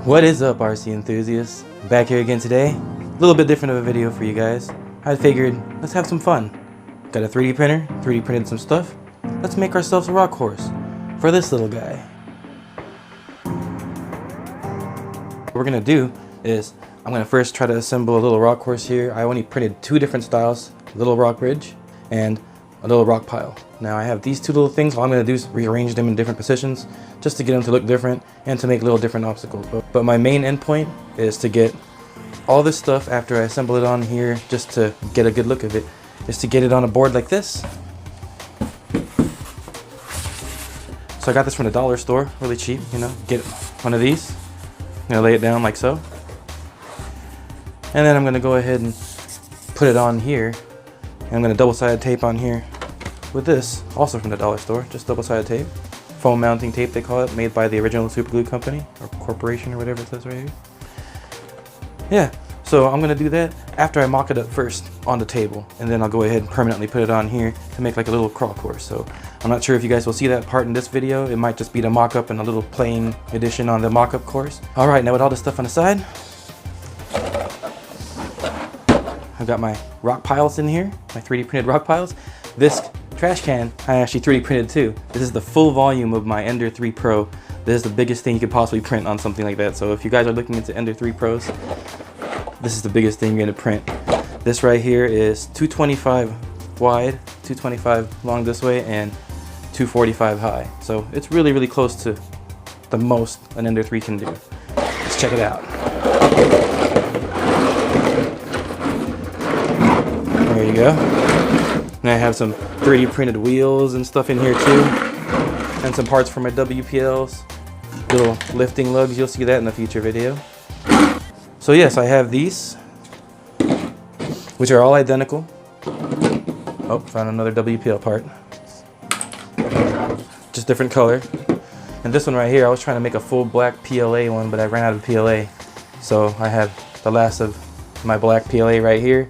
What is up, RC enthusiasts? Back here again today. A little bit different of a video for you guys. I figured, let's have some fun. Got a 3D printer, 3D printed some stuff. Let's make ourselves a rock horse for this little guy. What we're gonna do is, I'm gonna first try to assemble a little rock horse here. I only printed two different styles, a little rock bridge and a little rock pile. Now I have these two little things. All I'm gonna do is rearrange them in different positions just to get them to look different and to make little different obstacles. But my main endpoint is to get all this stuff after I assemble it on here, just to get a good look of it, is to get it on a board like this. So I got this from the dollar store, really cheap, you know, get one of these. I'm gonna lay it down like so. And then I'm gonna go ahead and put it on here. And I'm gonna double-sided tape on here with this, also from the dollar store, just double-sided tape. Foam mounting tape, they call it, made by the original super glue company, or corporation, or whatever it says right here. Yeah, so I'm gonna do that after I mock it up first on the table, and then I'll go ahead and permanently put it on here to make like a little crawl course. So I'm not sure if you guys will see that part in this video. It might just be the mock-up and a little playing edition on the mock-up course. All right, now with all this stuff on the side, I've got my rock piles in here, my 3D printed rock piles. This trash can, I actually 3D printed too. This is the full volume of my Ender 3 Pro. This is the biggest thing you could possibly print on something like that. So if you guys are looking into Ender 3 Pros, this is the biggest thing you're gonna print. This right here is 225 wide, 225 long this way, and 245 high. So it's really, really close to the most an Ender 3 can do. Let's check it out. There you go. And I have some 3D printed wheels and stuff in here too. And some parts for my WPLs. Little lifting lugs, you'll see that in a future video. So yes, I have these, which are all identical. Oh, found another WPL part. Just different color. And this one right here, I was trying to make a full black PLA one, but I ran out of PLA. So I have the last of my black PLA right here,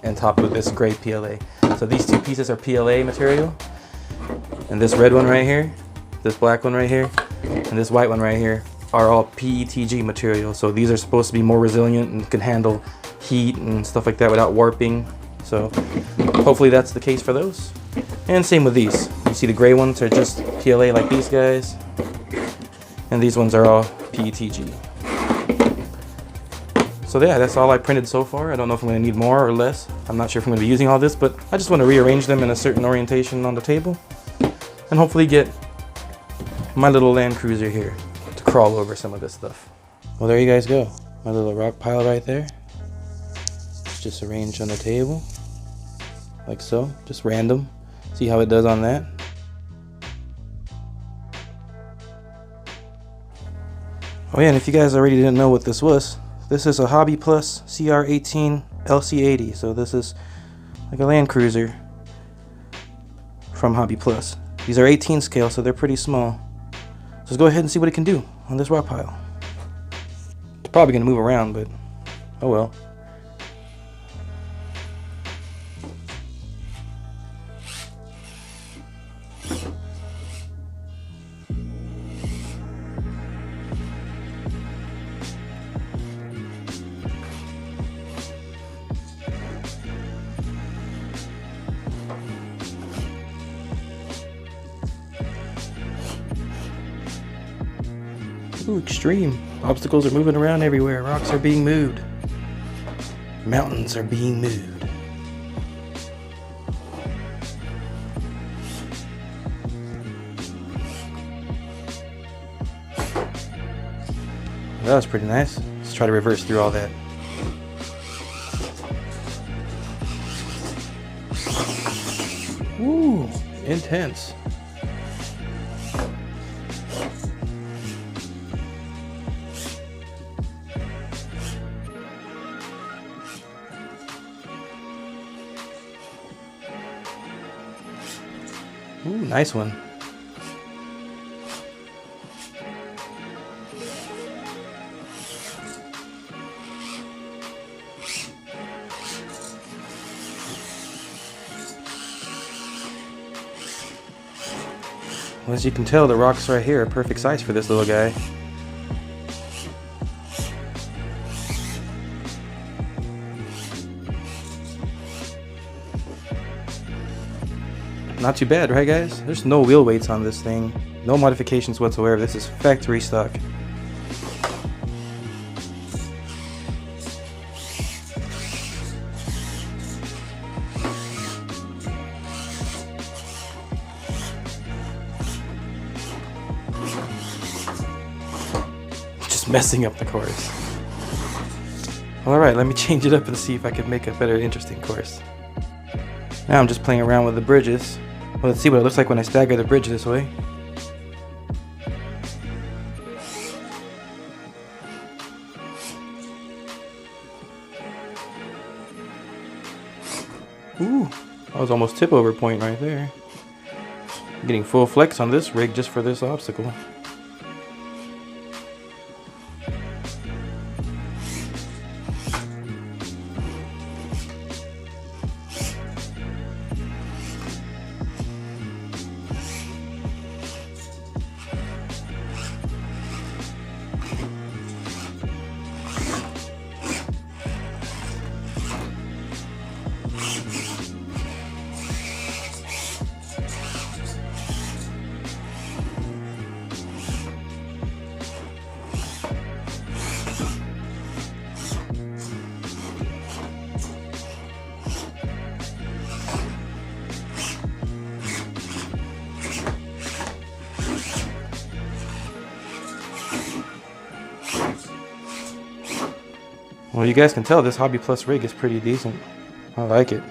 and topped with this gray PLA. So these two pieces are PLA material, and this red one right here, this black one right here, and this white one right here are all PETG material. So these are supposed to be more resilient and can handle heat and stuff like that without warping. So hopefully that's the case for those. And same with these. You see the gray ones are just PLA like these guys, and these ones are all PETG. So yeah, that's all I printed so far. I don't know if I'm going to need more or less. I'm not sure if I'm going to be using all this, but I just want to rearrange them in a certain orientation on the table, and hopefully get my little Land Cruiser here to crawl over some of this stuff. Well, there you guys go. My little rock pile right there. It's just arranged on the table, like so. Just random. See how it does on that. Oh yeah, and if you guys already didn't know what this was, this is a Hobby Plus CR18 LC-80. So this is like a Land Cruiser from Hobby Plus. These are 18 scale, so they're pretty small. So let's go ahead and see what it can do on this rock pile. It's probably gonna move around, but oh well. Ooh, extreme. Obstacles are moving around everywhere. Rocks are being moved. Mountains are being moved. That was pretty nice. Let's try to reverse through all that. Ooh, intense. Ooh, nice one. Well, as you can tell, the rocks right here are perfect size for this little guy. not too bad, right guys? There's no wheel weights on this thing. No modifications whatsoever. This is factory stock. Just messing up the course. Alright, let me change it up and see if I can make a better, interesting course. Now I'm just playing around with the bridges. Well, let's see what it looks like when I stagger the bridge this way. Ooh, that was almost tip over point right there. I'm getting full flex on this rig just for this obstacle. Well, you guys can tell this Hobby Plus rig is pretty decent. I like it.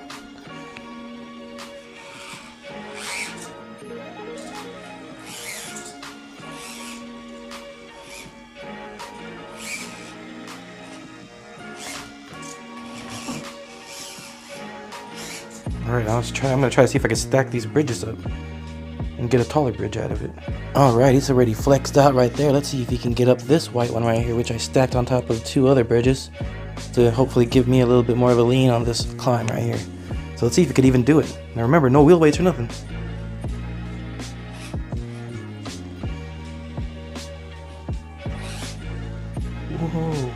Alright, I'm gonna try to see if I can stack these bridges up and get a taller bridge out of it. Alright, it's already flexed out right there. Let's see if he can get up this white one right here, which I stacked on top of 2 other bridges to hopefully give me a little bit more of a lean on this climb right here. So let's see if he could even do it. Now remember, no wheel weights or nothing. Whoa.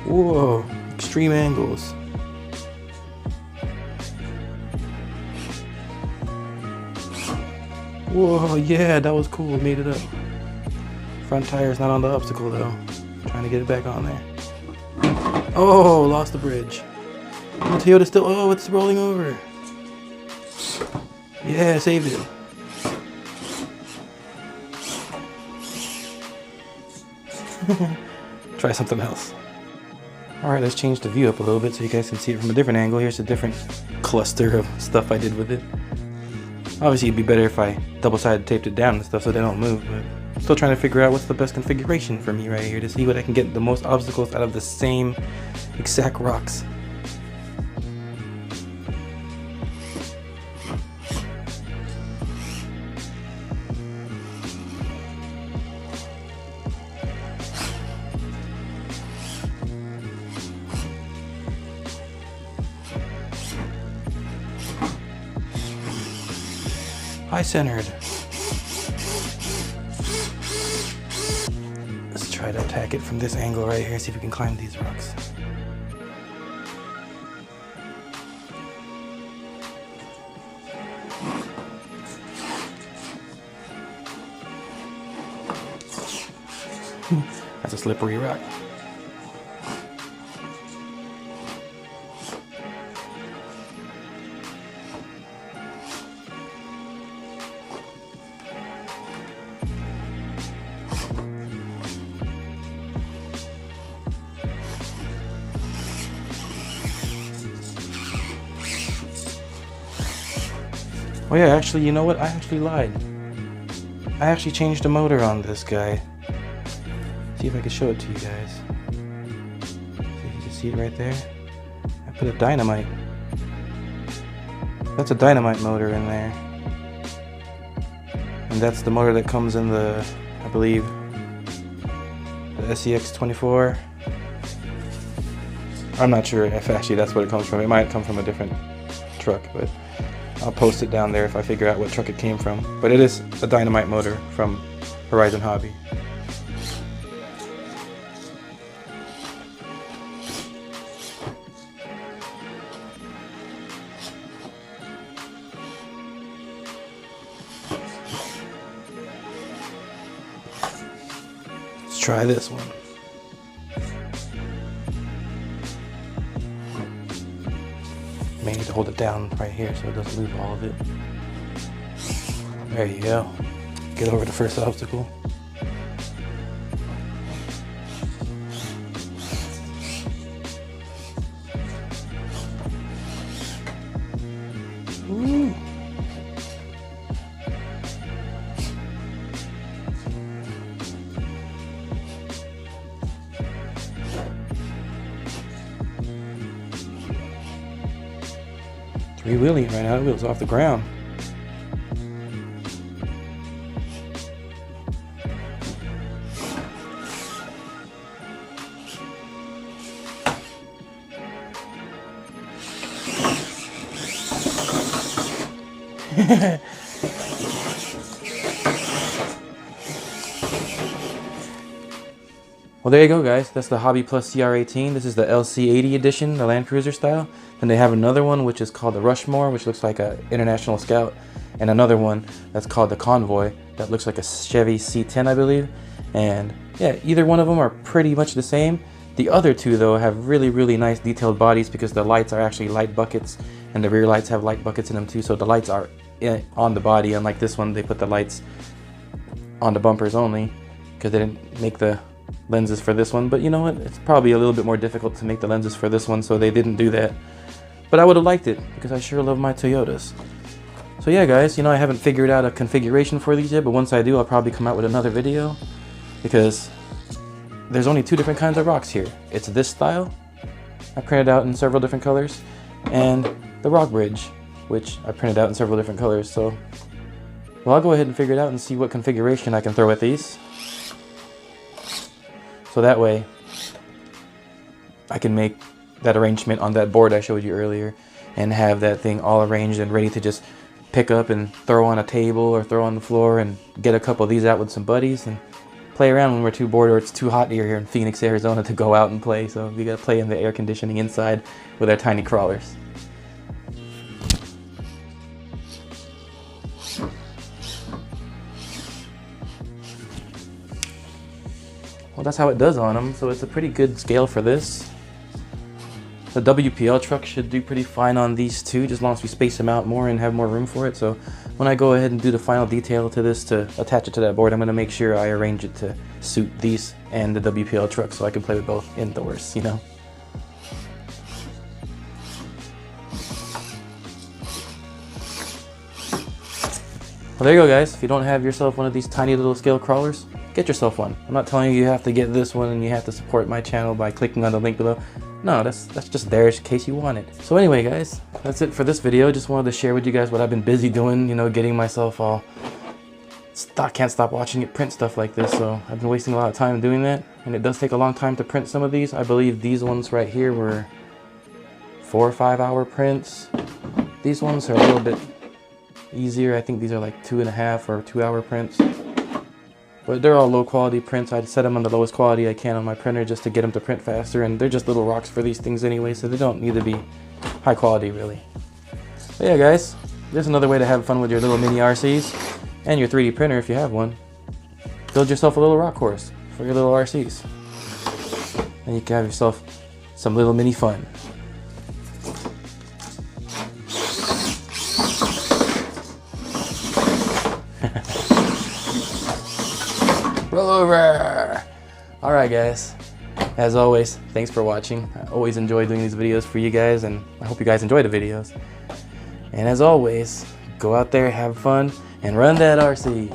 Whoa, extreme angles. Whoa, yeah, that was cool. Made it up. Front tire's not on the obstacle though. Trying to get it back on there. Oh, lost the bridge. The Toyota's still, oh, it's rolling over. Yeah, saved it. Try something else. Alright, let's change the view up a little bit so you guys can see it from a different angle. Here's a different cluster of stuff I did with it. Obviously it'd be better if I double-sided taped it down and stuff so they don't move, but I'm still trying to figure out what's the best configuration for me right here to see what I can get the most obstacles out of the same exact rocks. High-centered. Let's try to attack it from this angle right here, see if we can climb these rocks. That's a slippery rock. Oh yeah, actually, you know what? I actually lied. I actually changed the motor on this guy. See if I can show it to you guys. See if you can see it right there. I put a dynamite. That's a dynamite motor in there. And that's the motor that comes in the, I believe, the SCX-24. I'm not sure if actually that's what it comes from. It might come from a different truck, but I'll post it down there if I figure out what truck it came from. But it is a dynamite motor from Horizon Hobby. try this one. May need to hold it down right here so it doesn't lose all of it. There you go. Get over the first obstacle. Woo. Three-wheeling right now, the wheel's off the ground. Well, there you go, guys. That's the Hobby Plus CR18. This is the LC-80 edition, the Land Cruiser style. And they have another one which is called the Rushmore, which looks like an International Scout, and another one that's called the Convoy that looks like a Chevy C10, I believe. And yeah, either one of them are pretty much the same. The other two, though, have really, really nice detailed bodies because the lights are actually light buckets, and the rear lights have light buckets in them too. So the lights are on the body, unlike this one, they put the lights on the bumpers only because they didn't make the lenses for this one. But you know what, it's probably a little bit more difficult to make the lenses for this one, so they didn't do that. But I would have liked it because I sure love my Toyotas. So yeah, guys, you know, I haven't figured out a configuration for these yet, but once I do, I'll probably come out with another video because there's only two different kinds of rocks here. It's this style, I printed out in several different colors, and the rock bridge, which I printed out in several different colors. So, well, I'll go ahead and figure it out and see what configuration I can throw at these. So that way, I can make that arrangement on that board I showed you earlier and have that thing all arranged and ready to just pick up and throw on a table or throw on the floor and get a couple of these out with some buddies and play around when we're too bored or it's too hot here in Phoenix, Arizona to go out and play. So we gotta play in the air conditioning inside with our tiny crawlers. Well, that's how it does on them, so it's a pretty good scale for this. The WPL truck should do pretty fine on these two, just as long as we space them out more and have more room for it. So when I go ahead and do the final detail to this to attach it to that board, I'm going to make sure I arrange it to suit these and the WPL truck so I can play with both indoors, you know. Well, there you go, guys. If you don't have yourself one of these tiny little scale crawlers, get yourself one. I'm not telling you you have to get this one and you have to support my channel by clicking on the link below. No, that's just there in case you want it. So anyway, guys, that's it for this video. Just wanted to share with you guys what I've been busy doing, you know, getting myself all... can't stop watching it print stuff like this, so I've been wasting a lot of time doing that. And it does take a long time to print some of these. I believe these ones right here were 4 or 5 hour prints. These ones are a little bit easier. I think these are like 2.5 or 2 hour prints. But they're all low quality prints. I set them on the lowest quality I can on my printer just to get them to print faster, and they're just little rocks for these things anyway, so they don't need to be high quality really. But yeah, guys, there's another way to have fun with your little mini RCs and your 3D printer if you have one. Build yourself a little rock course for your little RCs, and you can have yourself some little mini fun. Roll over! Alright, guys, as always, thanks for watching. I always enjoy doing these videos for you guys, and I hope you guys enjoy the videos. And as always, go out there, have fun, and run that RC.